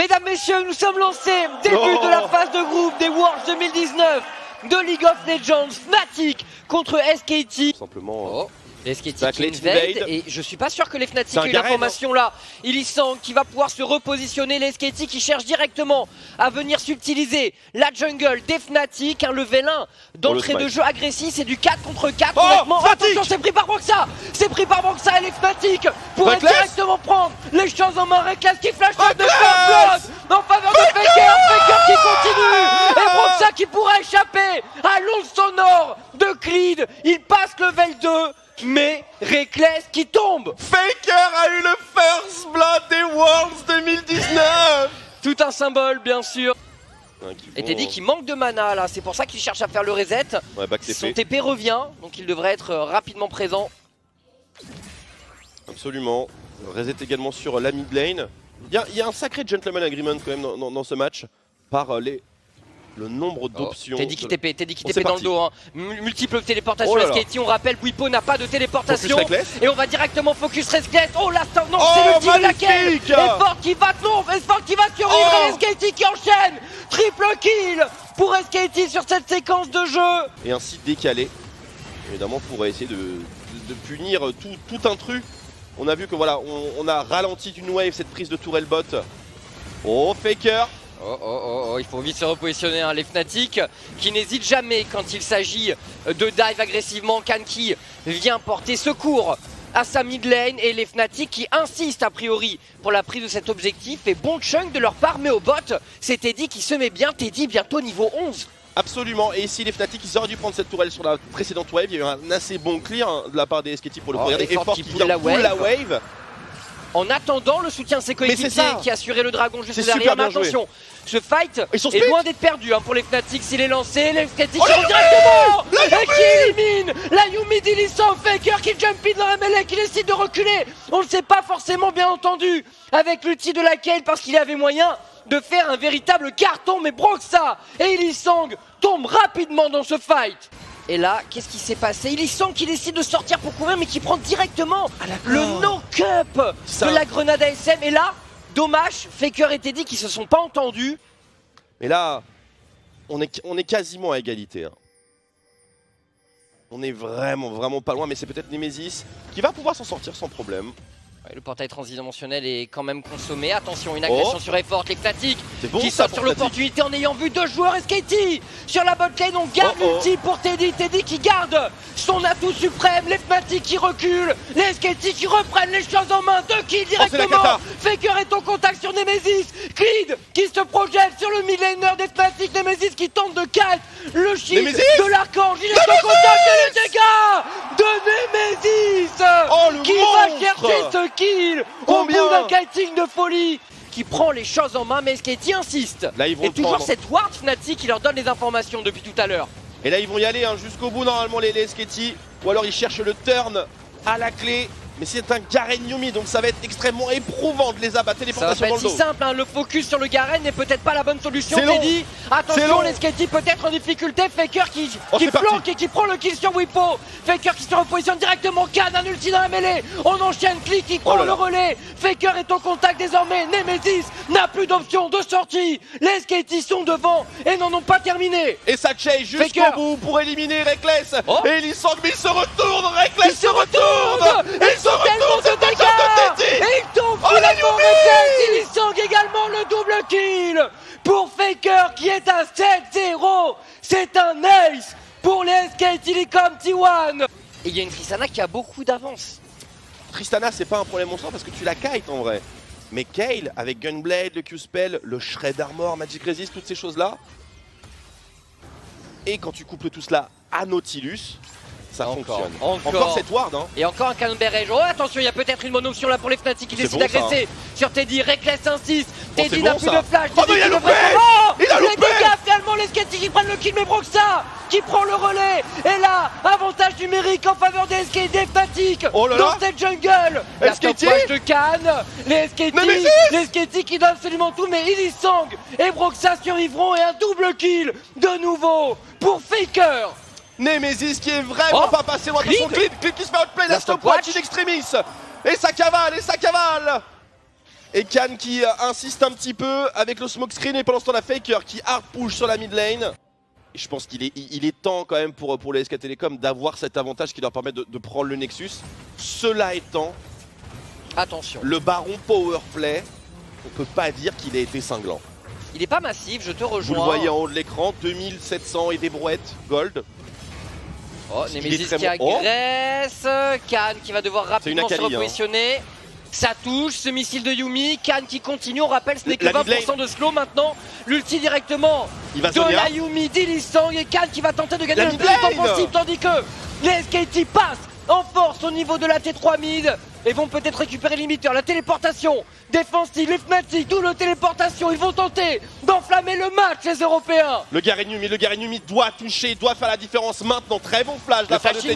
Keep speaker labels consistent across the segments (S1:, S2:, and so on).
S1: Mesdames, messieurs, nous sommes lancés. Début de la phase de groupe des Worlds 2019 de League of Legends. Fnatic contre SKT.
S2: Tout simplement.
S1: Les SKT qui invade, et je suis pas sûr que les Fnatic aient eu
S2: Garen,
S1: l'information là. Ilissang qui va pouvoir se repositionner, les SKT qui cherchent directement à venir subtiliser la jungle des Fnatic. Un level 1 d'entrée de jeu agressif, c'est du 4 contre 4. Honnêtement, attention, c'est pris par Broxa. C'est pris par Broxa et les Fnatic pourraient directement prendre les choses en main. Reckless qui flash de First Blood en faveur de Faker. Faker qui continue et Broxa qui pourrait échapper à l'onde sonore de Creed. Il passe level 2. Mais Reckless qui tombe.
S2: Faker a eu le First Blood des Worlds 2019.
S1: Tout un symbole bien sûr. Et Teddy qui manque de mana là, c'est pour ça qu'il cherche à faire le reset. Son TP revient, donc il devrait être rapidement présent.
S2: Absolument. Reset également sur la mid lane. Il y a un sacré gentleman agreement quand même dans ce match par le nombre d'options.
S1: Teddy qui TP dans le dos, hein. Multiples téléportations SKT, on rappelle Bwipo n'a pas de téléportation. Et on va directement focus Reckless. Oh là, non, c'est l'ultime de laquelle Effort qui va survivre et SKT qui enchaîne. Triple kill pour SKT sur cette séquence de jeu.
S2: Et ainsi décalé, évidemment pour essayer de punir tout intrus. On a vu que voilà, on a ralenti d'une wave cette prise de tourelle bot. Oh Faker.
S1: Il faut vite se repositionner, hein. Les Fnatic qui n'hésitent jamais quand il s'agit de dive agressivement. Kanki vient porter secours à sa mid lane et les Fnatic qui insistent a priori pour la prise de cet objectif. Et bon chunk de leur part, mais au bot, c'est Teddy qui se met bien. Teddy bientôt niveau 11.
S2: Absolument, et ici les Fnatic ils auraient dû prendre cette tourelle sur la précédente wave. Il y a eu un assez bon clear de la part des SKT pour le coup. Effort qui vient pull la wave.
S1: En attendant le soutien de ses coéquipiers qui assurait le dragon juste derrière. Mais attention, ce fight est loin d'être perdu hein, pour les Fnatic. S'il est lancé, les Fnatic sont directement et qui élimine la Yuumi d'Ilissang. Faker qui jump in dans la mêlée, qui décide de reculer. On ne sait pas forcément bien entendu avec l'ulti de la Kayle parce qu'il avait moyen de faire un véritable carton. Mais Broxa et Ilissang tombent rapidement dans ce fight. Et là, qu'est-ce qui s'est passé? Ilissang qui décide de sortir pour couvrir mais qui prend directement le knock-up de la grenade ASM. Et là, dommage, Faker et Teddy qui se sont pas entendus.
S2: Et là, on est quasiment à égalité. Hein. On est vraiment pas loin, mais c'est peut-être Nemesis qui va pouvoir s'en sortir sans problème.
S1: Ouais, le portail transdimensionnel est quand même consommé. Attention, une agression sur Effort, les Fnatic qui sautent sur l'opportunité en ayant vu deux joueurs SKT sur la bot lane. On garde l'ulti pour Teddy. Teddy qui garde son atout suprême. Les Fnatic qui reculent. Les SKT qui reprennent les choses en main. 2 kills directement. Faker est en contact sur Nemesis. Creed qui se projette sur le mid-laner des Fnatic. Nemesis qui tente de catch le shield de l'archange. Il est en contact et les dégâts de Nemesis qui va chercher ce kill au bout d'un kiting de folie qui prend les choses en main. Mais SKT insiste.
S2: Là, ils vont
S1: et toujours cette ward Fnatic qui leur donne les informations depuis tout à l'heure.
S2: Et là ils vont y aller hein, jusqu'au bout normalement les SKT. Ou alors ils cherchent le turn à la clé. Mais c'est un Garen Yuumi, donc ça va être extrêmement éprouvant de les abattre.
S1: Ça va pas être si simple, hein. Le focus sur le Garen n'est peut-être pas la bonne solution. Teddy, attention, les SKT peut-être en difficulté. Faker qui flanque et qui prend le kill sur Bwipo. Faker qui se repositionne directement. Khan, un ulti dans la mêlée. On enchaîne, Click qui prend le relais. Faker est en contact désormais. Nemesis n'a plus d'option de sortie. Les SKT sont devant et n'en ont pas terminé.
S2: Et ça chase jusqu'au bout pour éliminer Reckless. Et Ilissang, mais il se retourne. Reckless se retourne.
S1: Ils ont tellement de dégâts. Et il tombe finalement Reckless. Ilissang également le double kill pour Faker qui est à 7-0. C'est un ace pour les SK Telecom T1. Et il y a une Tristana qui a beaucoup d'avance.
S2: Tristana c'est pas un problème en soi parce que tu la kites en vrai. Mais Kayle avec Gunblade, le Q-Spell, le Shred Armor, Magic Resist, toutes ces choses là. Et quand tu couples tout cela à Nautilus, ça fonctionne. Encore cette ward hein.
S1: Et encore un canon barrage. Oh attention, il y a peut-être une bonne option là pour les Fnatic qui décident d'agresser sur Teddy. Reckless insiste. Teddy n'a plus de flash.
S2: Il a loupé.
S1: Les dégâts finalement, les SKT qui prennent le kill, mais Broxa qui prend le relais. Et là, avantage numérique en faveur des SK des Fnatic dans cette jungle. La stoppage de Khan. Les SKT qui donnent absolument tout, mais Ilissang et Broxa survivront et un double kill de nouveau pour Faker.
S2: Nemesis qui est vraiment pas passé loin de son clip. Clip qui se fait outplay, la stopwatch in extremis. Et ça cavale, Et Khan qui insiste un petit peu avec le smoke screen et pendant ce temps la Faker qui hard push sur la mid lane. Et je pense qu'il est temps quand même pour les SK Telecom d'avoir cet avantage qui leur permet de prendre le Nexus. Cela étant,
S1: attention,
S2: le baron powerplay, on peut pas dire qu'il a été cinglant.
S1: Il est pas massif, je te rejoins.
S2: Vous le voyez en haut de l'écran, 2700 et des brouettes gold.
S1: Oh, Nemesis qui agresse, Khan qui va devoir rapidement se repositionner. Ça touche, ce missile de Yuumi, Khan qui continue, on rappelle ce n'est que 20% de slow maintenant. L'ulti directement de la Yuumi d'Ilisang et Khan qui va tenter de gagner le plus offensif tandis que les SKT passent en force au niveau de la T3 mid et vont peut-être récupérer l'imiteur, la téléportation défensive, les Fnatic, double téléportation, ils vont tenter d'enflammer le match les Européens.
S2: Le Garen Yuumi doit toucher, doit faire la différence maintenant, très bon flash de la part de Teddy.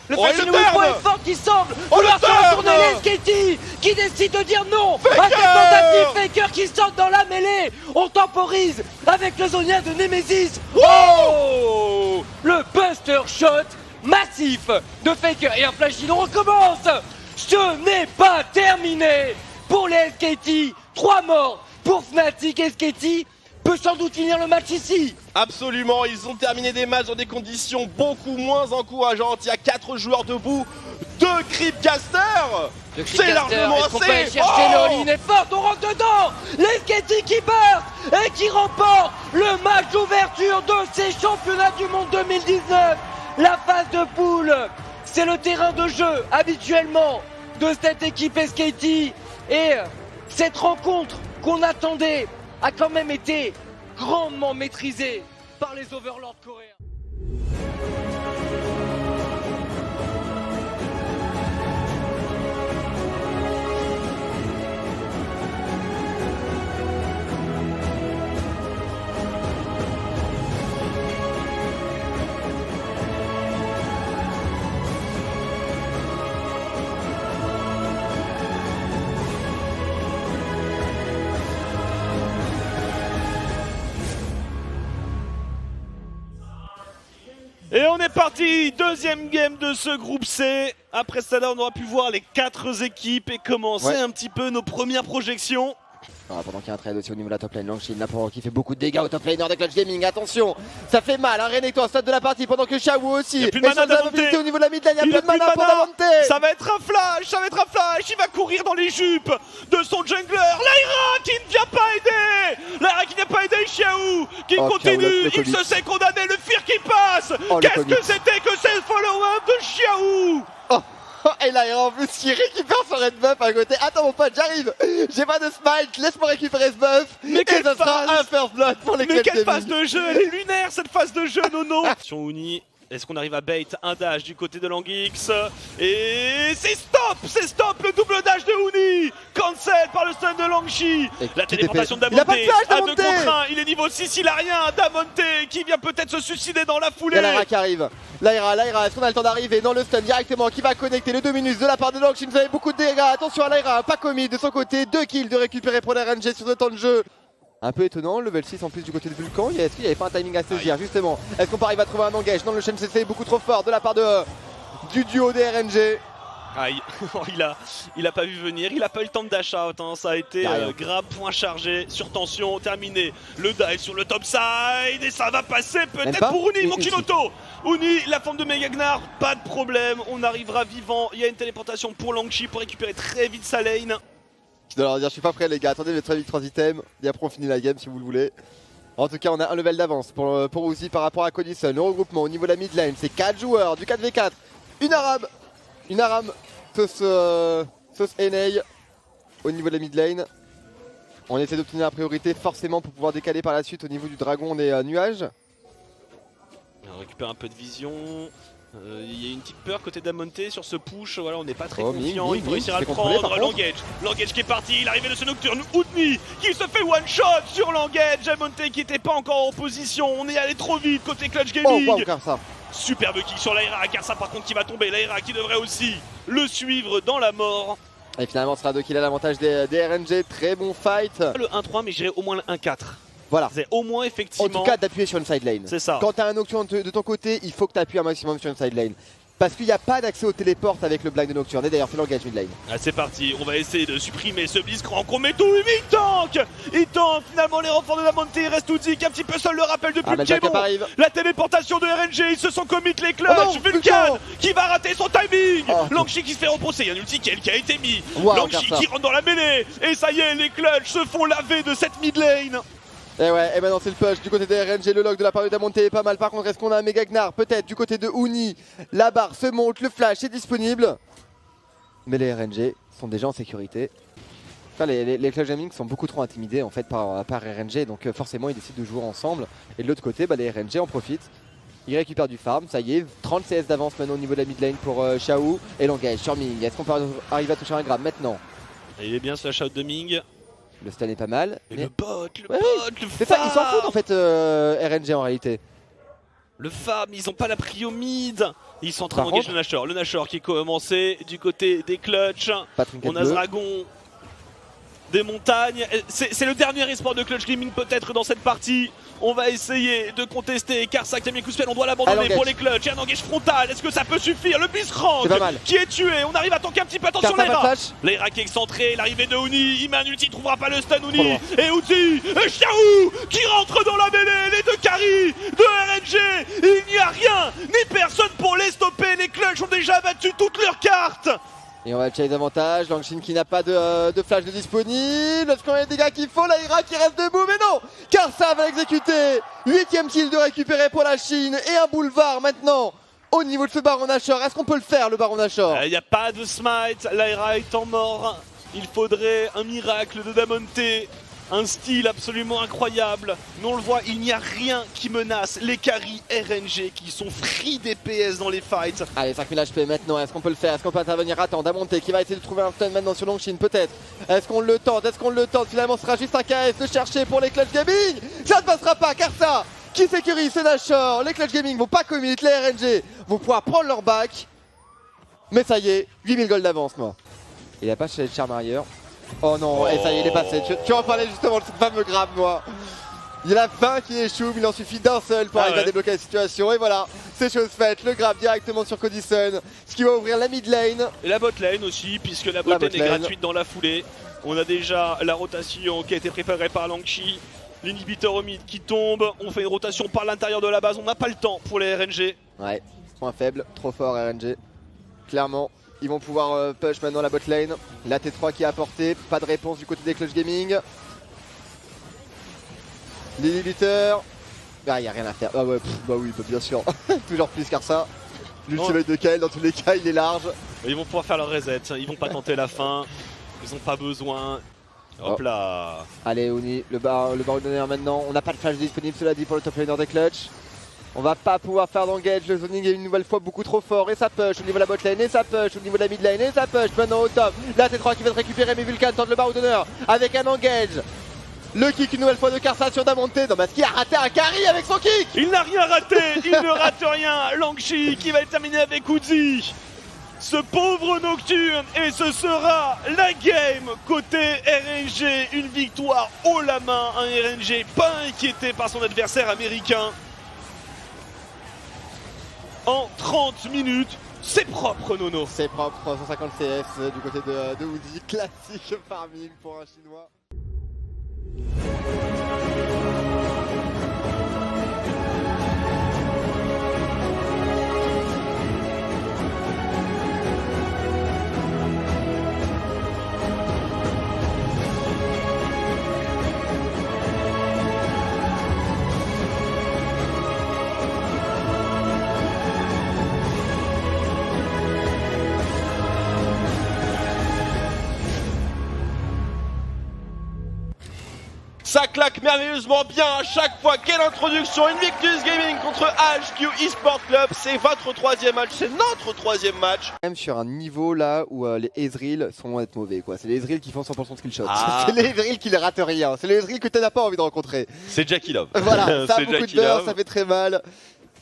S1: Le flashing de Wipo est fort qui semble vouloir se retourner les SKT qui décide de dire non à cette tentative. Faker qui saute dans la mêlée. On temporise avec le zonien de Nemesis. Oh, le buster shot massif de Faker et un flash on recommence. Ce n'est pas terminé pour les SKT. 3 morts pour Fnatic. SKT peut sans doute finir le match ici.
S2: Absolument, ils ont terminé des matchs dans des conditions beaucoup moins encourageantes. Il y a 4 joueurs debout, 2 Creepcaster. C'est largement assez.
S1: On peut aller chercher le all-in est fort, on rentre dedans. Les SKT qui burst et qui remportent le match d'ouverture de ces championnats du monde 2019. La phase de poule, c'est le terrain de jeu habituellement de cette équipe SKT. Et cette rencontre qu'on attendait a quand même été grandement maîtrisée par les Overlords coréens.
S3: Et on est parti, deuxième game de ce groupe C. Après ça, là, on aura pu voir les 4 équipes et commencer un petit peu nos premières projections.
S4: Pendant qu'il y a un trade aussi au niveau de la top lane, Langshin là qui fait beaucoup de dégâts au top laner de Clutch Gaming. Attention, ça fait mal, hein, Renekton stade de la partie pendant que Xiaowu aussi.
S3: Il n'y a plus de mana
S4: au niveau de la mid lane, il n'y a plus de mana pour Davante.
S3: Ça va être un flash, il va courir dans les jupes de son jungler. Lyra qui ne vient pas aider. Lyra qui ne vient pas aider Xiaowu qui continue, il se sait condamné, le fear qui passe. Qu'est-ce que c'était que ce follow-up de Xiaowu?
S4: Et là, en plus, qui récupère son red buff à côté. Attends, mon pote, j'arrive. J'ai pas de smite, laisse-moi récupérer ce buff.
S3: Mais quelle
S4: ça sera un first blood pour les
S3: Mais quelle phase de jeu, elle est lunaire cette phase de jeu, Nono. Attention, Uni. Est-ce qu'on arrive à bait un dash du côté de Langix? Et c'est stop, le double dash de Uni. Cancel par le stun de Langshi. La téléportation de Damonte à 2 contre 1, il est niveau 6, il a rien. Damonte qui vient peut-être se suicider dans la foulée.
S4: Il y a Lyra qui arrive. Lyra, est-ce qu'on a le temps d'arriver? Non, le stun directement qui va connecter les 2 minutes de la part de Langshin. Vous avez beaucoup de dégâts, attention à Lyra, pas commis de son côté. 2 kills de récupérer pour la RNG sur ce temps de jeu. Un peu étonnant, level 6 en plus du côté de Vulcan. Est-ce qu'il n'y avait pas un timing à saisir justement? Est-ce qu'on arrive à trouver un engage? Non, le Shen CC est beaucoup trop fort de la part du duo des RNG.
S3: Aïe, il a pas vu venir, il a pas eu le temps de dash out, hein. Ça a été grave, point chargé, sur tension, terminé. Le dive sur le top side et ça va passer peut-être pour Uni, Mokinoto. Uni, la forme de Megagnar, pas de problème, on arrivera vivant. Il y a une téléportation pour Langshi pour récupérer très vite sa lane.
S4: Je dois leur dire, je suis pas prêt les gars, attendez, mais très vite 3 items et après on finit la game si vous le voulez. En tout cas, on a un level d'avance pour Uzi par rapport à Codison. Le regroupement au niveau de la mid lane, c'est 4 joueurs du 4v4. Une Aram, sauce NA au niveau de la mid lane. On essaie d'obtenir la priorité forcément pour pouvoir décaler par la suite au niveau du dragon des nuages.
S3: On récupère un peu de vision. Il y a une petite peur côté d'Amonte sur ce push, voilà, on n'est pas très confiant, il faut réussir à le prendre. Langage qui est parti, il arrive de ce nocturne, Outni qui se fait one shot sur Langage, Amonte qui n'était pas encore en position, on est allé trop vite côté Clutch Gaming. Superbe kick sur Lyra, Karsa par contre qui va tomber, Lyra qui devrait aussi le suivre dans la mort.
S4: Et finalement ce sera 2 kills à l'avantage des RNG, très bon fight.
S3: Le 1-3 mais je dirais au moins le 1-4.
S4: Voilà.
S3: C'est au moins effectivement.
S4: En tout cas d'appuyer sur une side lane.
S3: C'est ça.
S4: Quand tu as un nocturne de ton côté, il faut que tu appuies un maximum sur une side lane. parce qu'il n'y a pas d'accès au téléport avec le blind de Nocturne. Et d'ailleurs, fait l'engage mid lane.
S3: Ah, c'est parti, on va essayer de supprimer ce Blitzcrank. On met tout, il tank finalement les renforts de la montée. Il reste Uzi qui est un petit peu seul, le rappel de Pulkemon. La téléportation de RNG, ils se sont commit les clutches. Vulcan qui va rater son timing. Langshi qui se fait repousser, il y a un ulti qui a été mis. Langshi qui rentre dans la mêlée. Et ça y est, les clutches se font laver de cette mid lane.
S4: Et ouais, et maintenant c'est le push du côté de RNG, le lock de la part de Damonte est pas mal. Par contre, est-ce qu'on a un méga Gnar? Peut-être du côté de Uni. La barre se monte, le flash est disponible. Mais les RNG sont déjà en sécurité. Enfin, les Clutch Gaming sont beaucoup trop intimidés en fait par RNG, donc forcément ils décident de jouer ensemble. Et de l'autre côté, les RNG en profitent. Ils récupèrent du farm, ça y est, 30 CS d'avance maintenant au niveau de la mid lane pour Xiao. Et l'engage sur Ming, est-ce qu'on peut arriver à toucher un grab maintenant?
S3: Et il est bien ce flash out de Ming.
S4: Le stun est pas mal.
S3: Mais le bot,
S4: c'est ça, ils s'en foutent en fait RNG en réalité.
S3: Le farm, ils ont pas la prio mid. Ils sont en train d'engager le Nashor. Le Nashor qui est commencé du côté des clutch. On a Dragon des montagnes. C'est le dernier espoir de Clutch Gaming peut-être dans cette partie. On va essayer de contester Karsa qui a mis un coup de spell, on doit l'abandonner pour les clutch. Il y a un engage frontal, est-ce que ça peut suffire? Le Blitzcrank qui est tué, on arrive à tanker un petit peu, attention Leira. Leira qui est excentré, l'arrivée de Uni, il met un ulti, il trouvera pas le stun Uni. Et Uzi, Xiao qui rentre dans la mêlée, les deux carries de RNG. Il n'y a rien, ni personne pour les stopper, les clutch ont déjà battu toutes leurs cartes.
S4: Et on va checker davantage, Langshin qui n'a pas de flash de disponible. Est-ce qu'on a des dégâts qu'il faut? La Ira qui reste debout, mais non! Karsa va exécuter. 8ème kill de récupérer pour la Chine. Et un boulevard maintenant au niveau de ce Baron Nashor. Est-ce qu'on peut le faire, le Baron Nashor?
S3: Il n'y a pas de smite, la Ira étant mort. Il faudrait un miracle de Damonte. Un style absolument incroyable. Mais on le voit, il n'y a rien qui menace les carries RNG qui sont free DPS dans les fights.
S4: Allez, 5000 HP maintenant, est-ce qu'on peut le faire? Est-ce qu'on peut intervenir? Attends, Damonte qui va essayer de trouver un stun maintenant sur Langshin, peut-être. Est-ce qu'on le tente? Est-ce qu'on le tente? Finalement, ce sera juste un KS de chercher pour les Clutch Gaming. Ça ne passera pas, car ça qui sécurise ce Nashor. Les Clutch Gaming vont pas commit, les RNG vont pouvoir prendre leur back. Mais ça y est, 8000 gold d'avance, moi. Il a pas chez le Charm arrière. Oh non, et ça y est, il est passé. Tu en parlais justement de ce fameux grab, moi. Il y en a 20 qui échouent, mais il en suffit d'un seul pour arriver à débloquer la situation. Et voilà, c'est chose faite. Le grab directement sur Codison, ce qui va ouvrir la mid lane.
S3: Et la bot lane aussi, puisque la bot lane est gratuite dans la foulée. On a déjà la rotation qui a été préparée par Langshi. L'inhibiteur au mid qui tombe. On fait une rotation par l'intérieur de la base. On n'a pas le temps pour les RNG.
S4: Ouais, point faible, trop fort RNG. Clairement. Ils vont pouvoir push maintenant la bot lane. La T3 qui est apportée, pas de réponse du côté des Clutch Gaming. L'inhibiteur. Ah, il n'y a rien à faire. Ah ouais, bah oui, bien sûr. Toujours plus car ça. L'ultimate de Kael, dans tous les cas, il est large.
S3: Ils vont pouvoir faire leur reset. Ils vont pas tenter la fin. Ils n'ont pas besoin. Hop là.
S4: Allez, Uni, le baronnier maintenant. On n'a pas de flash disponible, cela dit, pour le top laner des Clutch. On va pas pouvoir faire d'engage, le zoning est une nouvelle fois beaucoup trop fort et ça push au niveau de la bot lane et ça push au niveau de la mid lane et ça push maintenant au top. La T3 qui va se récupérer mais Vulcan tente le barreau d'honneur avec un engage. Le kick une nouvelle fois de Karsa sur Damonte. Non mais est-ce qu'il a raté un carry avec son kick?
S3: Il n'a rien raté, il ne rate rien. Langshi qui va terminer avec Uzi. Ce pauvre Nocturne et ce sera la game côté RNG. Une victoire haut la main, un RNG pas inquiété par son adversaire américain. En 30 minutes, c'est propre Nono.
S4: C'est propre, 150 CS du côté de Uzi, classique farming pour un chinois.
S2: Ça claque merveilleusement bien à chaque fois. Quelle introduction! Invictus Gaming contre HQ eSport Club. C'est votre troisième match, c'est notre troisième match.
S4: Même sur un niveau là où les Ezreal sont être mauvais quoi. C'est les Ezreal qui font 100% de skill shot.
S2: Ah.
S4: C'est les Ezreal qui ne ratent rien. C'est les Ezreal que tu n'as pas envie de rencontrer.
S2: C'est Jackie Love.
S4: Voilà, ça a beaucoup de beurre, ça fait très mal.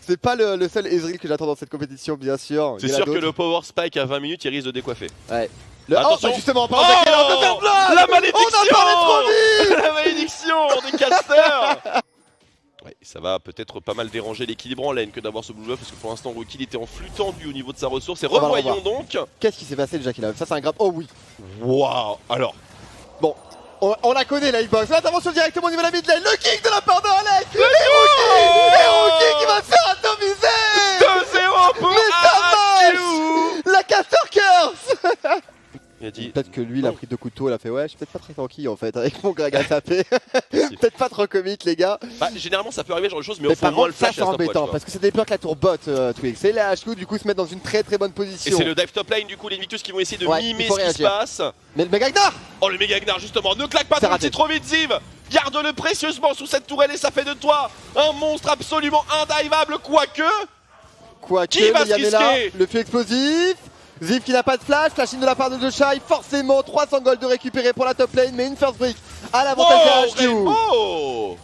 S4: C'est pas le seul Ezreal que j'attends dans cette compétition bien sûr.
S2: C'est sûr que le power spike à 20 minutes il risque de décoiffer.
S4: Ouais.
S2: Attention.
S4: Bah justement, par exemple,
S2: la malédiction.
S4: on a parlé trop vite.
S2: La malédiction des casters. Ouais, ça va peut-être pas mal déranger l'équilibre en lane que d'avoir ce blue buff parce que pour l'instant Rookie il était en flux tendu au niveau de sa ressource et revoyons donc.
S4: Qu'est-ce qui s'est passé déjà qu'il a... Ça c'est un grab. Oh oui.
S2: Waouh. Alors.
S4: Bon. On la connaît la hitbox. L'intervention directement au niveau de la mid lane. Le kick de la part de Alex. Et Rookie qui va se faire atomiser.
S2: 2-0 pour
S4: mais ça marche. La caster curse.
S2: Il a dit.
S4: Peut-être que lui il a pris 2 couteaux, il a fait ouais je suis peut-être pas très tranquille en fait avec mon Greg à taper. Peut-être pas trop comique les gars.
S2: Bah, généralement ça peut arriver ce genre de choses mais au fond
S4: par
S2: moins
S4: contre
S2: le flash
S4: ça c'est embêtant parce que c'est des peurs que la tour bot Twix. Et les HQ du coup se mettent dans une très très bonne position.
S2: Et c'est le dive top lane du coup les Invictus qui vont essayer de mimer ce qui se passe.
S4: Mais le Megagnar.
S2: Oh le méga Gnar justement, ne claque pas ton ulti trop vite Ziv. Garde-le précieusement sous cette tourelle et ça fait de toi un monstre absolument indivable quoique. Qui va se risquer?
S4: Le feu explosif. Ziv qui n'a pas de flash, flashing de la part de Deshai, forcément 300 gold de récupérer pour la top lane, mais une first break à l'avantage de HQ.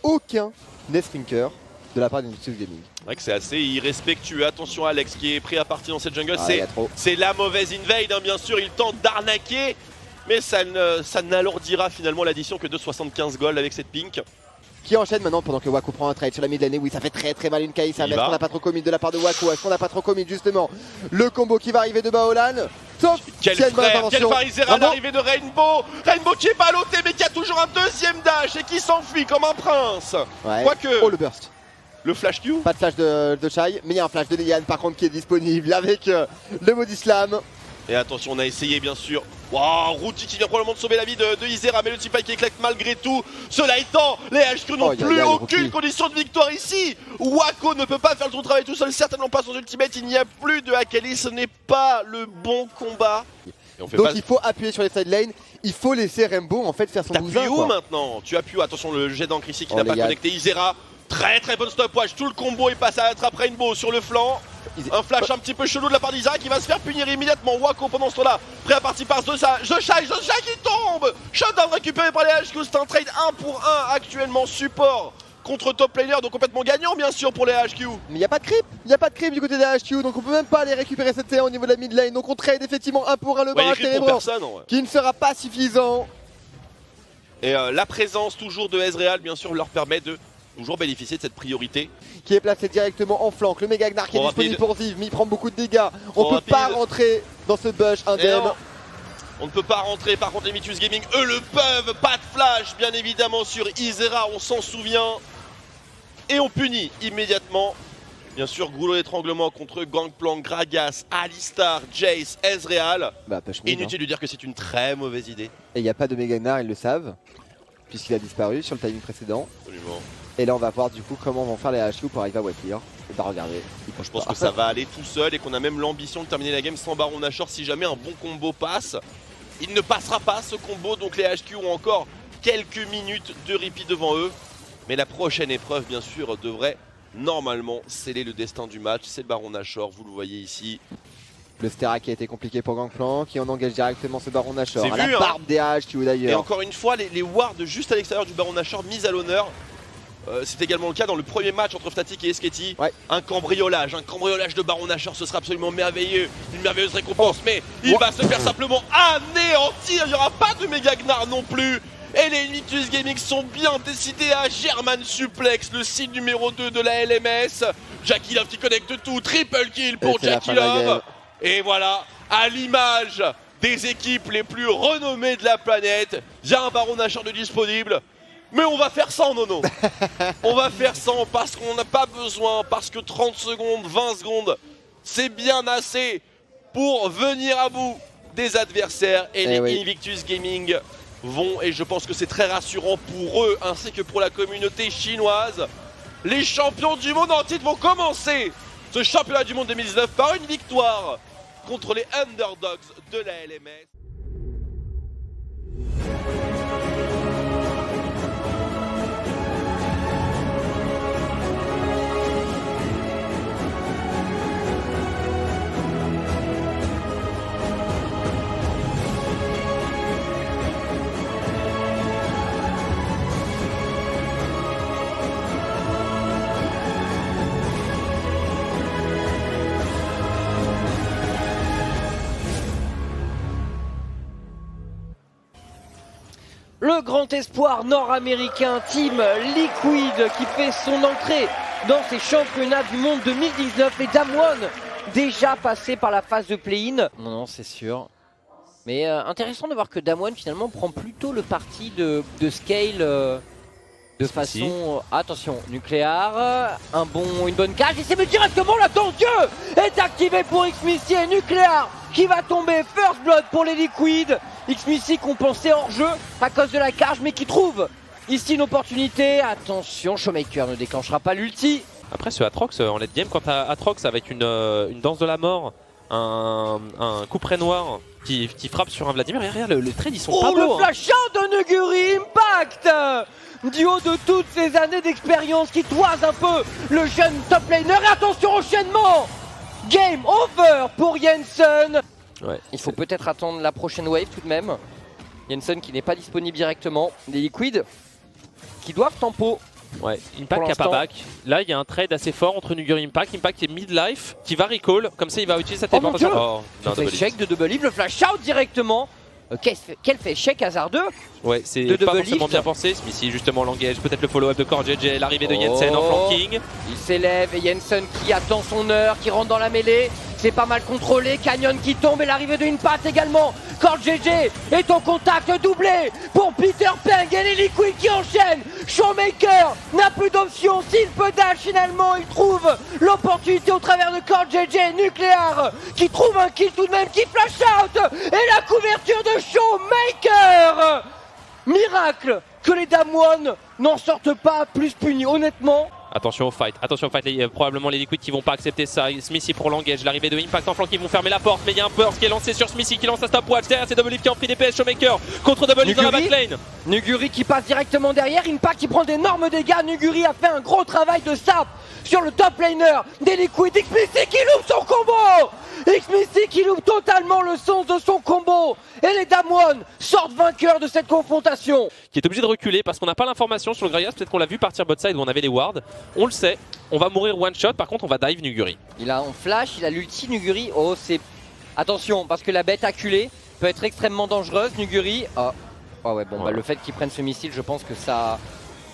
S4: Aucun Nestrinker de la part d'Invictus Gaming.
S2: C'est vrai que c'est assez irrespectueux, attention Alex qui est prêt à partir dans cette jungle, c'est la mauvaise invade hein, bien sûr, il tente d'arnaquer, mais ça n'alourdira finalement l'addition que de 75 gold avec cette pink.
S4: Qui enchaîne maintenant pendant que Waku prend un trade sur la mid lane. Oui, ça fait très mal une Kaïsa. Mais est-ce qu'on n'a pas trop commit de la part de Waku? Est-ce qu'on n'a pas trop commit justement le combo qui va arriver de Baolan? Sauf
S2: quel frère Izera l'arrivée de Rainbow. Rainbow qui est ballotté mais qui a toujours un deuxième dash et qui s'enfuit comme un prince.
S4: Ouais.
S2: Quoique.
S4: Oh le burst.
S2: Le flash Q.
S4: Pas de flash de Shai, mais il y a un flash de Lian par contre qui est disponible avec le Body Slam.
S2: Et attention, on a essayé bien sûr. Waouh, Routi qui vient probablement de sauver la vie de Izera, mais le Tipai qui éclate malgré tout. Cela étant, les HQ n'ont plus aucune condition de victoire ici. Wako ne peut pas faire le travail tout seul, certainement pas sans ultimate. Il n'y a plus de Akali, ce n'est pas le bon combat.
S4: Donc il faut appuyer sur les side lanes, il faut laisser Rainbow en fait faire son bousin.
S2: Tu appuies où maintenant? Tu appuies où? Attention, le jet d'encre ici qui n'a pas connecté Izera. Très bonne stopwatch, tout le combo est passé à attraper Rainbow sur le flanc. Un flash un petit peu chelou de la part d'Izera qui va se faire punir immédiatement. Wako pendant ce temps-là, prêt à partir par Deshai qui tombe. Shutdown récupéré par les HQ, c'est un trade 1 pour 1 actuellement, support contre top laner, donc complètement gagnant bien sûr pour les HQ.
S4: Mais il n'y a pas de creep, du côté des HQ, donc on peut même pas aller récupérer cette TA au niveau de la mid lane. Donc on trade effectivement 1 pour 1 le barrage ténébreux qui ne sera pas suffisant.
S2: Et la présence toujours de Ezreal bien sûr leur permet de toujours bénéficier de cette priorité.
S4: Qui est placé directement en flanc. Le méga Gnar qui est disponible pour Ziv, mais il prend beaucoup de dégâts. On peut pas rentrer dans ce bush indemne.
S2: On ne peut pas rentrer, par contre les Invictus Gaming, eux le peuvent. Pas de flash bien évidemment sur Izera, on s'en souvient. Et on punit immédiatement. Bien sûr, goulot d'étranglement contre Gangplank, Gragas, Alistar, Jace, Ezreal. Inutile de dire que c'est une très mauvaise idée.
S4: Et il n'y a pas de méga Gnar, ils le savent. Puisqu'il a disparu sur le timing précédent.
S2: Absolument.
S4: Et là on va voir du coup comment vont faire les HQ pour arriver à Watir. Et bah regardez,
S2: je pense que ça va aller tout seul et qu'on a même l'ambition de terminer la game sans Baron Nashor si jamais un bon combo passe. Il ne passera pas ce combo, donc les HQ ont encore quelques minutes de répit devant eux. Mais la prochaine épreuve bien sûr devrait normalement sceller le destin du match. C'est le Baron Nashor, vous le voyez ici.
S4: Le Stera qui a été compliqué pour Gangplank, qui en engage directement ce Baron Nashor. À la barbe des HQ d'ailleurs.
S2: Et encore une fois, les wards juste à l'extérieur du Baron Nashor mis à l'honneur. C'est également le cas dans le premier match entre Fnatic et Sketty. Un cambriolage de Baron Nashor, ce sera absolument merveilleux, une merveilleuse récompense, mais il va se faire simplement anéantir, il n'y aura pas de méga Gnar non plus. Et les Invictus Gaming sont bien décidés à German Suplex, le site numéro 2 de la LMS. Jackie Love qui connecte tout, triple kill pour Jackie Love. Et voilà, à l'image des équipes les plus renommées de la planète, il y a un Baron Nashor de disponible. Mais on va faire sans Nono. On va faire sans parce qu'on n'a pas besoin, parce que 30 secondes, 20 secondes, c'est bien assez pour venir à bout des adversaires. Et les Invictus Gaming vont, et je pense que c'est très rassurant pour eux ainsi que pour la communauté chinoise, les champions du monde en titre vont commencer ce championnat du monde 2019 par une victoire contre les underdogs de la LMS.
S1: le grand espoir nord-américain Team Liquid qui fait son entrée dans ces championnats du monde 2019. Les Damwon déjà passés par la phase de play-in. Non, c'est sûr. Mais intéressant de voir que Damwon finalement prend plutôt le parti de scale de façon... Attention, nucléaire, une bonne cage, et c'est directement la tension est activée pour Xmissy et nucléaire qui va tomber first blood pour les Liquid. Xmissy qu'on pensait hors jeu à cause de la cage mais qui trouve ici une opportunité. Attention, Showmaker ne déclenchera pas l'ulti.
S5: Après ce Atrox en late game, quand t'as Atrox avec une danse de la mort, un couperet noir qui frappe sur un Vladimir, et regarde les trades ils sont pas beaux.
S1: Le flash out de Nuguri Impact du haut de toutes ces années d'expérience qui toise un peu le jeune top laner. Et attention, enchaînement. Game over pour Jensen.
S5: Ouais,
S1: il faut peut-être attendre la prochaine wave tout de même. Jensen qui n'est pas disponible directement. Les Liquid qui doivent tempo.
S5: Ouais, Impact qui a pas back. Là, il y a un trade assez fort entre Nuguri et Impact. Impact qui est mid-life, qui va recall. Comme ça, il va utiliser sa téléportation.
S1: Oh, non, échec de double lift, le flash out directement. Quel fait échec hasardeux.
S5: Ouais, c'est pas forcément bien pensé. Smithy justement l'engage, peut-être le follow-up de CoreJJ, l'arrivée de Jensen en flanking.
S1: Il s'élève et Jensen qui attend son heure, qui rentre dans la mêlée. C'est pas mal contrôlé, Canyon qui tombe et l'arrivée de Impact également. CoreJJ est en contact doublé pour Peter Peng et les Liquid qui enchaînent. Showmaker n'a plus d'option, s'il peut dash finalement, il trouve l'opportunité au travers de CoreJJ. Nucléaire qui trouve un kill tout de même, qui flash out et la couverture de Showmaker. Miracle que les Damwon n'en sortent pas plus punis, honnêtement.
S5: Attention au fight, probablement les Liquid qui vont pas accepter ça. Smithy pour l'engage, l'arrivée de Impact en flank, ils vont fermer la porte, mais il y a un burst qui est lancé sur Smithy qui lance un stopwatch. Derrière c'est Double Lift qui a pris DPS. Showmaker contre Double Lift dans la backlane.
S1: Nuguri qui passe directement derrière, Impact qui prend d'énormes dégâts. Nuguri a fait un gros travail de sap sur le top laner des Liquid. Xmissy qui loupe son combo, Xmissy qui loupe totalement le sens de son combo. Et les Damwon sortent vainqueurs de cette confrontation.
S5: Qui est obligé de reculer parce qu'on n'a pas l'information sur le Gragas. Peut-être qu'on l'a vu partir bot side où on avait les wards. On le sait, on va mourir one shot. Par contre on va dive Nuguri.
S1: Il a en flash, il a l'ulti Nuguri. Oh c'est... Attention parce que la bête acculée peut être extrêmement dangereuse. Nuguri... Oh ouais bon bah le fait qu'il prenne ce missile, je pense que ça...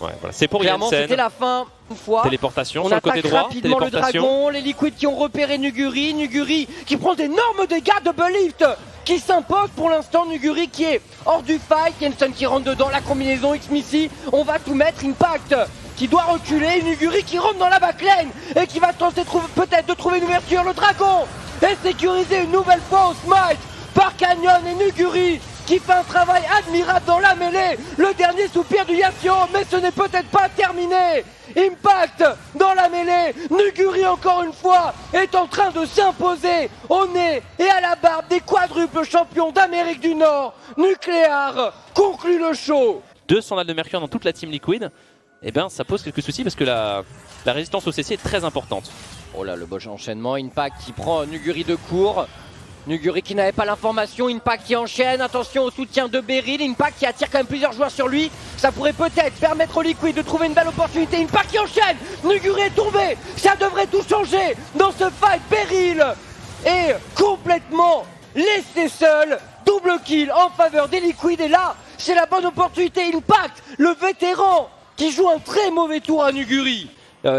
S5: Ouais, voilà. C'est pour
S1: clairement
S5: Jensen.
S1: C'était la fin une fois.
S5: Téléportation
S1: on
S5: sur le côté droit.
S1: Rapidement le dragon, les Liquid qui ont repéré Nuguri. Nuguri qui prend d'énormes dégâts. Double lift qui s'impose pour l'instant. Nuguri qui est hors du fight. Jensen qui rentre dedans, la combinaison Xmissy. On va tout mettre. Impact qui doit reculer. Nuguri qui rentre dans la backlane et qui va tenter peut-être de trouver une ouverture. Le dragon est sécurisé une nouvelle fois au smite par Canyon et Nuguri qui fait un travail admirable dans la mêlée. Le dernier soupir du Yasuo, mais ce n'est peut-être pas terminé. Impact dans la mêlée. Nuguri encore une fois est en train de s'imposer au nez et à la barbe des quadruples champions d'Amérique du Nord. Nucléaire conclut le show.
S5: 200 balles de mercure dans toute la team Liquid. Et bien ça pose quelques soucis parce que la résistance au CC est très importante.
S1: Oh là le beau enchaînement. Impact qui prend Nuguri de court. Nuguri qui n'avait pas l'information, Impact qui enchaîne, attention au soutien de Beryl, Impact qui attire quand même plusieurs joueurs sur lui, ça pourrait peut-être permettre aux Liquid de trouver une belle opportunité. Impact qui enchaîne, Nuguri est tombé, ça devrait tout changer dans ce fight. Beryl est complètement laissé seul, double kill en faveur des Liquid et là c'est la bonne opportunité. Impact, le vétéran qui joue un très mauvais tour à Nuguri.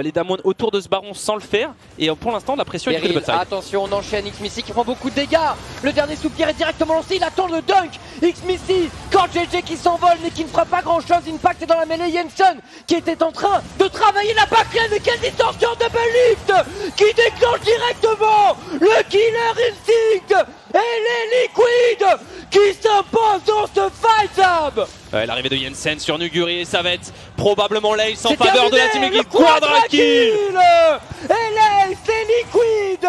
S5: Les Damwon autour de ce baron sans le faire et pour l'instant la pression est de
S1: attention on enchaîne. Xmissy qui prend beaucoup de dégâts, le dernier soupir est directement lancé, il attend le dunk. Xmissy, CoreJJ qui s'envole mais qui ne fera pas grand chose. Impact est dans la mêlée. Jensen qui était en train de travailler la backlane, mais quelle distorsion de Double Lift qui déclenche directement le Killer Instinct et les Liquid qui s'imposent dans ce fight.
S5: L'arrivée de Jensen sur Nuguri et ça va être probablement l'ace en faveur de la team Liquid. Quadra kill.
S1: Et l'ace des Liquid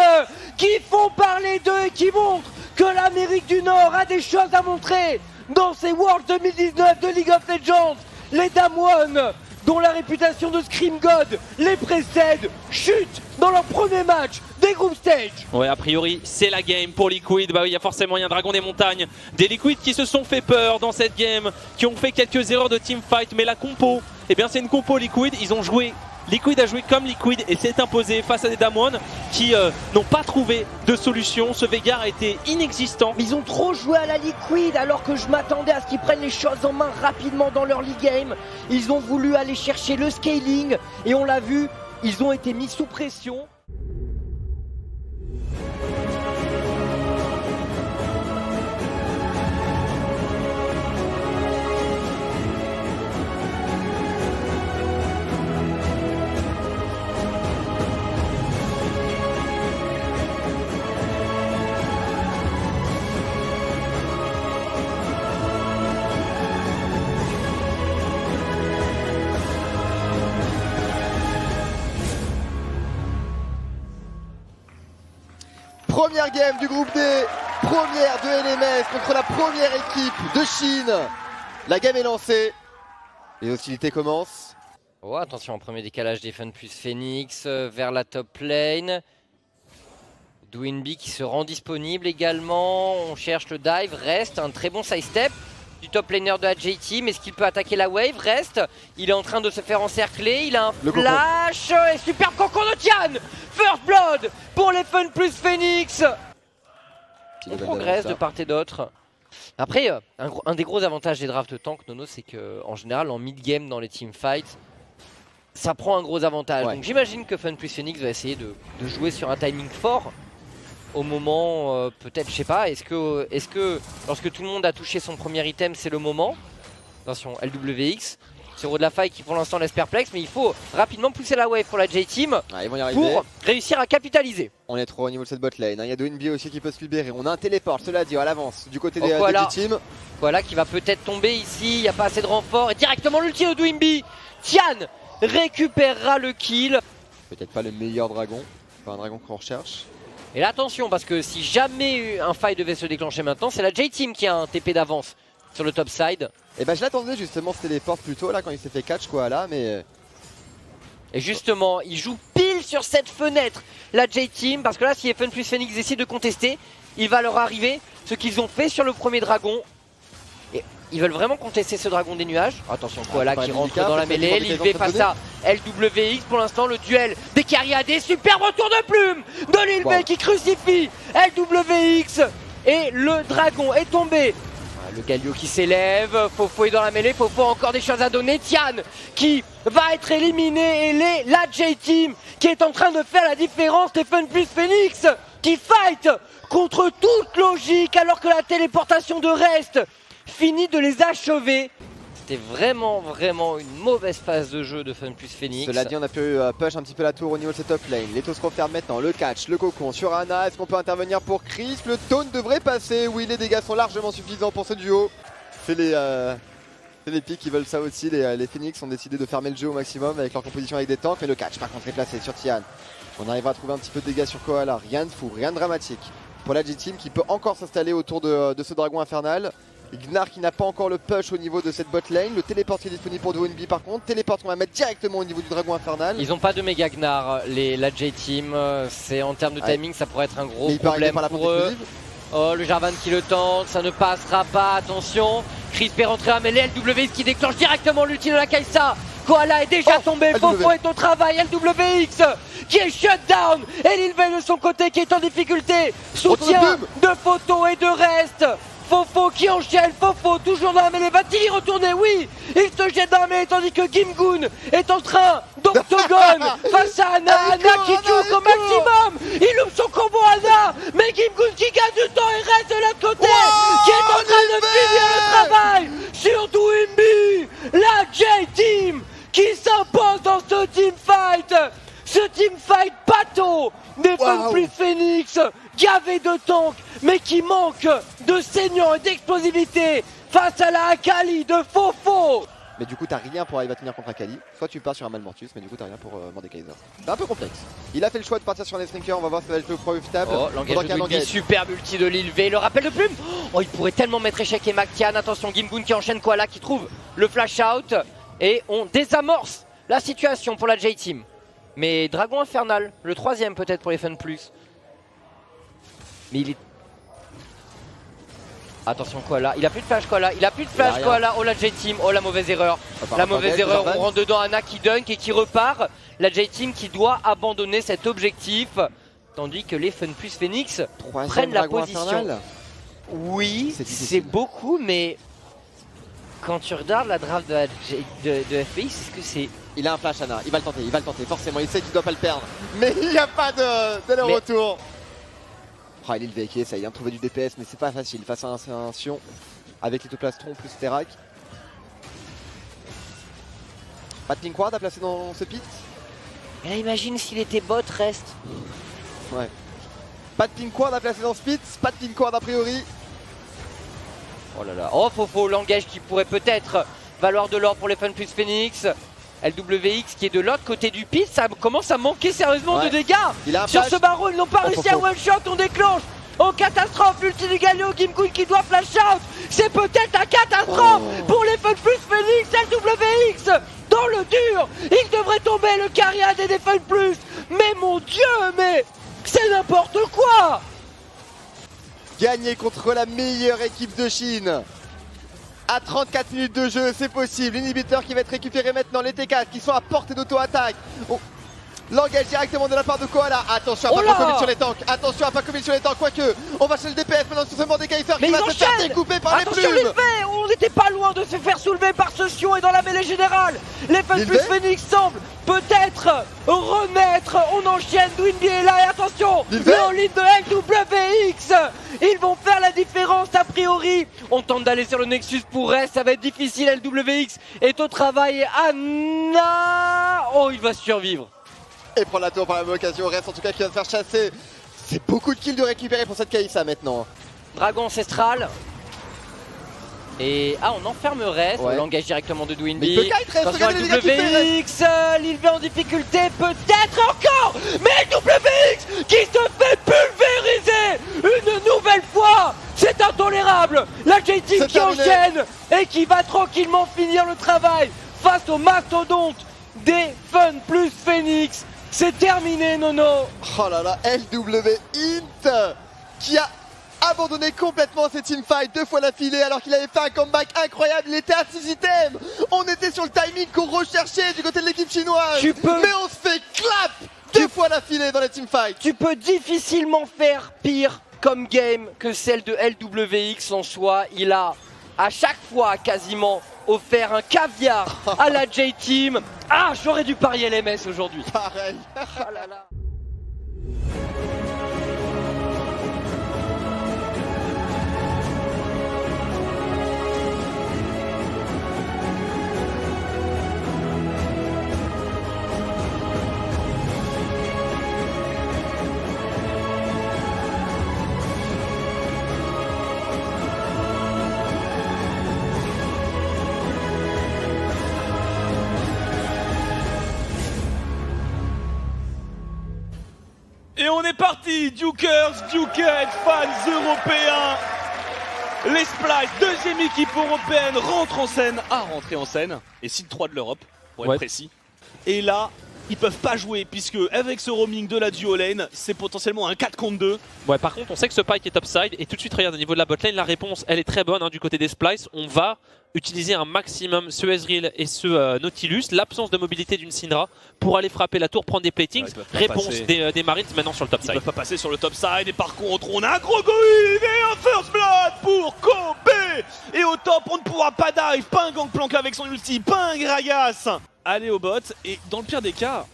S1: qui font parler d'eux et qui montrent que l'Amérique du Nord a des choses à montrer dans ces Worlds 2019 de League of Legends. Les Damwon, dont la réputation de Scream God les précède, chutent dans leur premier match des group stage.
S5: Ouais, a priori c'est la game pour Liquid. Bah oui, il y a forcément un dragon des montagnes, des Liquid qui se sont fait peur dans cette game, qui ont fait quelques erreurs de teamfight, mais la compo, eh bien c'est une compo Liquid. Ils ont joué Liquid a joué comme Liquid et s'est imposé face à des Damwon qui n'ont pas trouvé de solution. Ce Veigar a été inexistant.
S1: Ils ont trop joué à la Liquid alors que je m'attendais à ce qu'ils prennent les choses en main rapidement dans leur league game. Ils ont voulu aller chercher le scaling et on l'a vu, ils ont été mis sous pression.
S4: Première game du groupe D, première de LMS contre la première équipe de Chine. La game est lancée, les hostilités commencent.
S1: Oh, attention, en premier décalage des Fun plus Phoenix vers la top lane. Dwinby qui se rend disponible également. On cherche le dive, reste un très bon side step du top laner de la J-Team. Est-ce qu'il peut attaquer la wave? Reste, il est en train de se faire encercler. Il a un flash et super cocon de Tian. First blood pour les Fun plus Phoenix. On progresse de part et d'autre. Après, un des gros avantages des drafts de tank, Nono, c'est qu'en général, en mid-game dans les teamfights, ça prend un gros avantage.
S4: Ouais.
S1: Donc j'imagine que Fun plus Phoenix va essayer de jouer sur un timing fort. Au moment, peut-être, je sais pas, est-ce que lorsque tout le monde a touché son premier item, c'est le moment? Attention, LWX, Zero de la faille qui pour l'instant laisse perplexe, mais il faut rapidement pousser la wave pour la J-Team
S4: Ils vont y arriver.
S1: pour réussir à capitaliser.
S4: On est trop au niveau de cette bot lane, il y a Dwinby aussi qui peut se libérer. On a un téléport, cela dit, à l'avance du côté des J-Team.
S1: Voilà qui va peut-être tomber ici, il n'y a pas assez de renfort, et directement l'ulti de Dwinby. Tian récupérera le kill.
S4: Peut-être pas le meilleur dragon, pas un dragon qu'on recherche.
S1: Et là attention, parce que si jamais un fight devait se déclencher maintenant, c'est la J-Team qui a un TP d'avance sur le top side.
S4: Et bah je l'attendais justement ce téléport plus tôt là quand il s'est fait catch quoi là, mais...
S1: Et justement, il joue pile sur cette fenêtre, la J-Team, parce que là si Fun plus Phoenix décide de contester, il va leur arriver ce qu'ils ont fait sur le premier dragon. Et ils veulent vraiment contester ce dragon des nuages. Attention, Koala qui rentre dans la mêlée, Lilv face à LWX. Pour l'instant, le duel des Cariadés. Superbe retour de plume de Lilv qui crucifie LWX. Et le dragon est tombé. Le Galio qui s'élève, Fofo est dans la mêlée, Fofo a encore des choses à donner. Tian qui va être éliminé et la J-Team qui est en train de faire la différence. Les Fun plus Phoenix qui fight contre toute logique alors que la téléportation de Rest finit de les achever. C'était vraiment une mauvaise phase de jeu de Fun plus Phoenix.
S4: Cela dit, on a pu push un petit peu la tour au niveau de cette top lane. Les toss referment maintenant, le catch, le cocon sur Ana. Est-ce qu'on peut intervenir pour Chris? Le taunt devrait passer. Oui, les dégâts sont largement suffisants pour ce duo. C'est les pics qui veulent ça aussi. Les Phoenix ont décidé de fermer le jeu au maximum avec leur composition avec des tanks. Mais le catch par contre est placé sur Tian. On arrivera à trouver un petit peu de dégâts sur Koala. Rien de fou, rien de dramatique. Pour la J-Team qui peut encore s'installer autour de ce dragon infernal. Gnar qui n'a pas encore le push au niveau de cette bot lane. Le téléport qui est disponible pour Dwinby par contre. Téléport qu'on va mettre directement au niveau du dragon infernal.
S1: Ils n'ont pas de méga Gnar, la J-Team. C'est en termes de timing, ça pourrait être un gros problème pour eux. Oh, le Jarvan qui le tente, ça ne passera pas. Attention, Chris peut rentrer à mêlée. LWX qui déclenche directement l'ulti de la Kai'Sa. Koala est déjà tombé, Fofo est au travail. LWX qui est shut down. Et Lilv de son côté qui est en difficulté. Soutien de Photo et de Rest. Fofo qui enchaîne, Fofo toujours dans la mêlée, va-t-il y retourner? Oui, il se jette dans la mêlée tandis que Gimgoon est en train d'octogone face à Ana. Ana qui joue au maximum, il loupe son combo Ana, mais Gimgoon qui gagne du temps et reste de l'autre côté, qui est en train de finir le travail sur Dwinby. La J-Team qui s'impose dans ce teamfight, ce teamfight bateau des Fun plus Phoenix, gavé de tanks, mais qui manque de saignant et d'explosivité face à la Akali de Fofo.
S4: Mais du coup t'as rien pour arriver à tenir contre Akali. Soit tu pars sur un Malmortus, mais du coup t'as rien pour Mordekaiser. C'est un peu complexe. Il a fait le choix de partir sur un Snrinker, on va voir si ça va être le profitable.
S1: Oh, l'engage, superbe ulti de Lilv, le rappel de plume. Oh, il pourrait tellement mettre échec et Mactian. Attention, Gimgoon qui enchaîne Koala qui trouve le flash out. Et on désamorce la situation pour la J-Team. Mais Dragon Infernal, le troisième peut-être pour les Fun plus. Mais il est... Attention Koala, il a plus de flash Koala, il a plus de flash Koala. Oh la J-Team, oh la mauvaise erreur. La mauvaise erreur, on rentre dedans, Ana qui dunk et qui repart. La J-Team qui doit abandonner cet objectif. Tandis que les Fun plus Phoenix prennent la position. Infernal. Oui, c'est beaucoup, mais quand tu regardes la draft de FPX, est-ce que c'est...
S4: Il a un flash Ana, il va le tenter, forcément, il sait qu'il doit pas le perdre. Mais il n'y a pas de retour. Oh, il est levé qui essaye de trouver du DPS, mais c'est pas facile face à un Sion avec l'Ectoplastron plus Terak. Pas de Pink Ward à placer dans ce pit.
S1: Mais imagine s'il était bot, reste.
S4: Ouais. Pas de Pink Ward à placer dans ce pit, pas de Pink Ward a priori.
S1: Oh là là, oh Fofo, langage qui pourrait peut-être valoir de l'or pour les Fun plus Phoenix. LWX qui est de l'autre côté du pit, ça commence à manquer sérieusement de dégâts. Sur ce baron, ils n'ont pas réussi à one shot, on déclenche. Oh catastrophe, l'ulti du Galio, Gimkun qui doit flash out. C'est peut-être un catastrophe pour les Fun plus Phoenix. LWX dans le dur, il devrait tomber le Cariad et des Fun plus. Mais mon dieu, mais c'est n'importe quoi.
S4: Gagner contre la meilleure équipe de Chine. À 34 minutes de jeu, c'est possible. L'inhibiteur qui va être récupéré maintenant. Les T4 qui sont à portée d'auto-attaque. Oh. L'engage directement de la part de Koala. Attention à pas commit sur les tanks. Attention à pas commit sur les tanks. Quoique, on va chez le DPS maintenant sur ce Mordekaiser qui va se faire découper par les plumes.
S1: On n'était pas loin de se faire soulever par ce Sion et dans la mêlée générale. Les Fun plus Phoenix semblent peut-être remettre. On enchaîne. Dwinby est là et attention. Le all-in de LWX. Ils vont faire la différence a priori. On tente d'aller sur le Nexus pour reste. Ça va être difficile. LWX est au travail et Ana. Oh, il va survivre.
S4: Et prendre la tour par la même occasion, reste en tout cas qui va se faire chasser. C'est beaucoup de kills de récupérer pour cette Kaisa maintenant.
S1: Dragon ancestral. Et on enfermerait, on l'engage directement de Dwinby. Attention à LWX, l'Ilvé en difficulté, peut-être encore. Mais LWX qui se fait pulvériser une nouvelle fois. C'est intolérable. La J-Team qui enchaîne et qui va tranquillement finir le travail face au mastodonte des Fun plus Phoenix. C'est terminé, Nono.
S4: Oh là là, LWX qui a abandonné complètement cette teamfight 2 fois d'affilée alors qu'il avait fait un comeback incroyable. Il était à 6 items. On était sur le timing qu'on recherchait du côté de l'équipe chinoise. Mais on se fait clap 2 fois d'affilée dans les teamfights.
S1: Tu peux difficilement faire pire comme game que celle de LWX en soi. Il a à chaque fois quasiment offert un caviar à la J-Team. Ah, j'aurais dû parier l'MS aujourd'hui.
S4: Pareil.
S1: Ah là là.
S3: Et on est parti, Dukers, Dukehead, fans européens. Les Splice, deuxième équipe européenne, rentre en scène, a rentré en scène. Et Seed 3 de l'Europe, pour être précis. Et là, ils peuvent pas jouer, puisque avec ce roaming de la duo lane, c'est potentiellement un 4 contre 2.
S5: Ouais, par contre, on sait que ce Pike est topside, et tout de suite, regarde, au niveau de la botlane, la réponse, elle est très bonne du côté des Splice. On va utiliser un maximum ce Ezreal et ce Nautilus, l'absence de mobilité d'une Syndra pour aller frapper la tour, prendre des platings. Réponse des Marines maintenant sur le topside.
S3: Ils peuvent pas passer sur le topside, et par contre, on a un gros Goïd et un First Blood pour Kobe. Et au top, on ne pourra pas dive, pas un Gangplank avec son ulti, pas un Gragas. Aller au bot, et dans le pire des cas,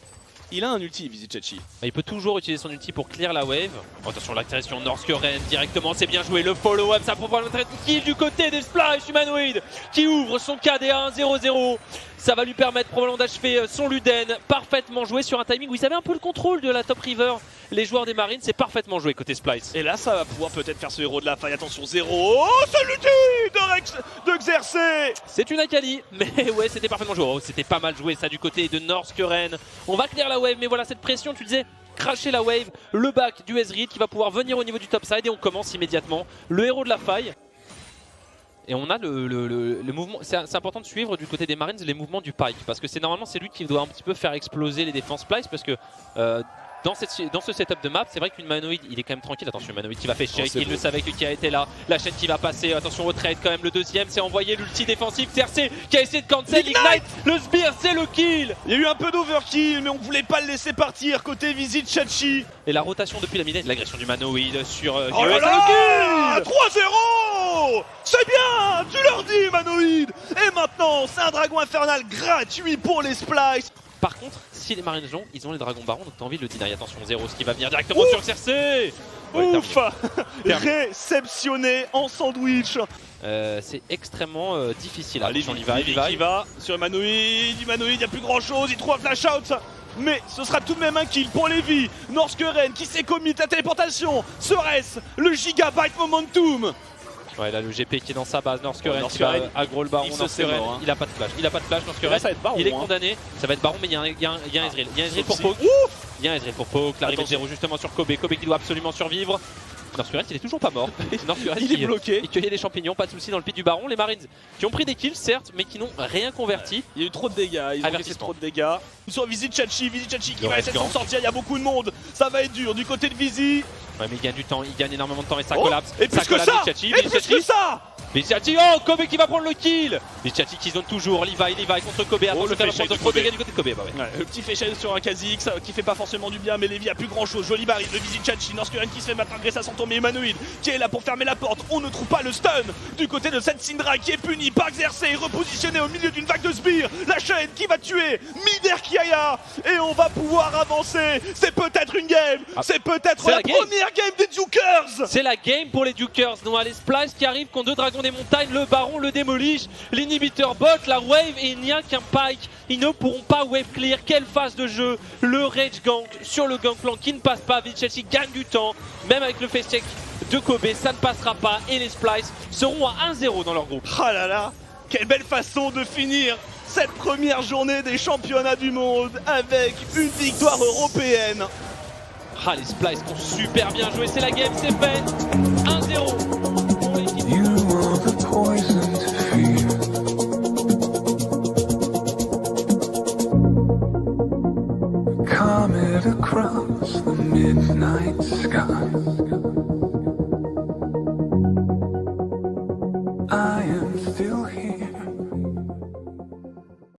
S3: il a un ulti, Vizichachi.
S5: Il peut toujours utiliser son ulti pour clear la wave. Oh, attention, l'accélération Norskeren directement, c'est bien joué. Le follow-up, ça peut prendre le kill du côté des Splice Humanoid qui ouvre son KD1 0-0. Ça va lui permettre probablement d'achever son Luden. Parfaitement joué sur un timing où ils avaient un peu le contrôle de la top river. Les joueurs des Marines, c'est parfaitement joué côté Splice.
S3: Et là, ça va pouvoir peut-être faire ce héros de la faille. Attention, 0. Oh, c'est l'ulti de Xerxes.
S5: C'est une Akali, mais ouais, c'était parfaitement joué. Oh, c'était pas mal joué ça du côté de Norskeren. On va clear la wave, mais voilà cette pression, tu disais, cracher la wave, le back du Ezreal qui va pouvoir venir au niveau du topside et on commence immédiatement. Le héros de la faille. Et on a le mouvement, c'est important de suivre du côté des Marines les mouvements du Pike parce que c'est normalement c'est lui qui doit un petit peu faire exploser les défenses Splice parce que dans ce setup de map, c'est vrai qu'une Humanoid, il est quand même tranquille. Attention, Humanoid qui va faire chier, il le savait que qui a été là. La chaîne qui va passer, attention au trade quand même. Le deuxième, c'est envoyé l'ulti défensif. TRC qui a essayé de cancel Ignite. Le sbire, c'est le kill.
S3: Il y a eu un peu d'overkill, mais on voulait pas le laisser partir côté Visit Chachi.
S5: Et la rotation depuis la mid-lane, l'agression du Humanoid sur
S3: Oh là là, 3-0. C'est bien, tu leur dis Humanoid. Et maintenant, c'est un dragon infernal gratuit pour les Splice.
S5: Par contre, si les Marines jouent, ils ont les dragons barons, donc t'as envie de le deny. Attention, Zero, ce qui va venir directement sur Cersei. Ouais,
S3: ouf, réceptionné en sandwich.
S5: C'est extrêmement difficile.
S3: Allez, il va sur Humanoid, il n'y a plus grand chose, il trouve un flash out. Mais ce sera tout de même un kill pour Lévi. Norskeren qui s'est commit la téléportation. Serait-ce le gigabyte momentum?
S5: Ouais, là le GP qui est dans sa base, Norskeren qui va aggro le baron. Norskeren, il a pas de flash, Norskeren, il est condamné. Ça va être baron, mais il y a un Ezreal. Il y a un Ezreal pour poke. Il y a un Ezreal pour poke. L'arrivée de Zero justement sur Kobe. Kobe qui doit absolument survivre. Norskeren, il est toujours pas mort. Norskeren,
S3: il est bloqué.
S5: Il cueillait des champignons, pas de soucis dans le pit du baron. Les Marines qui ont pris des kills, certes, mais qui n'ont rien converti.
S3: Il y a eu trop de dégâts, ils ont fait trop de dégâts. Sur Visit Chachi qui va essayer de s'en sortir, il y a beaucoup de monde. Ça va être dur du côté de Visi.
S5: Ouais, mais il gagne du temps, il gagne énormément de temps et ça collapse.
S3: Et plus que ça,
S5: Viciati, oh, Kobe qui va prendre le kill. Viciati qui zone toujours, Levi contre Kobe. Attention, le fait de trop dégâts du côté de Kobe. Bah ouais.
S3: Le petit Féchel sur un Kha'Zix qui fait pas forcément du bien, mais Lévi a plus grand chose. Joli baril de Viciati, Norskeren qui se fait maintenant agresser à son tour, mais Humanoid qui est là pour fermer la porte. On ne trouve pas le stun du côté de cette Syndra qui est puni par Xerxes, repositionné au milieu d'une vague de sbires. La chaîne qui va tuer Mider Kiaya et on va pouvoir avancer. C'est peut-être une game, c'est peut-être la première game des Dukers.
S5: C'est la game pour les Dukers. Non, les Splice qui arrivent contre deux dragons des montagnes. Le baron le démoliche, l'inhibiteur bot, la wave et il n'y a qu'un pike. Ils ne pourront pas wave clear. Quelle phase de jeu. Le rage gank sur le gangplank qui ne passe pas. Chelsea gagne du temps. Même avec le face check de Kobe, ça ne passera pas. Et les Splice seront à 1-0 dans leur groupe.
S3: Ah là là, quelle belle façon de finir cette première journée des championnats du monde avec une victoire européenne.
S5: Ah, les Splice ont super bien joué. C'est la game, c'est fait. 1-0.
S6: Poison to fear. Comet across the midnight sky.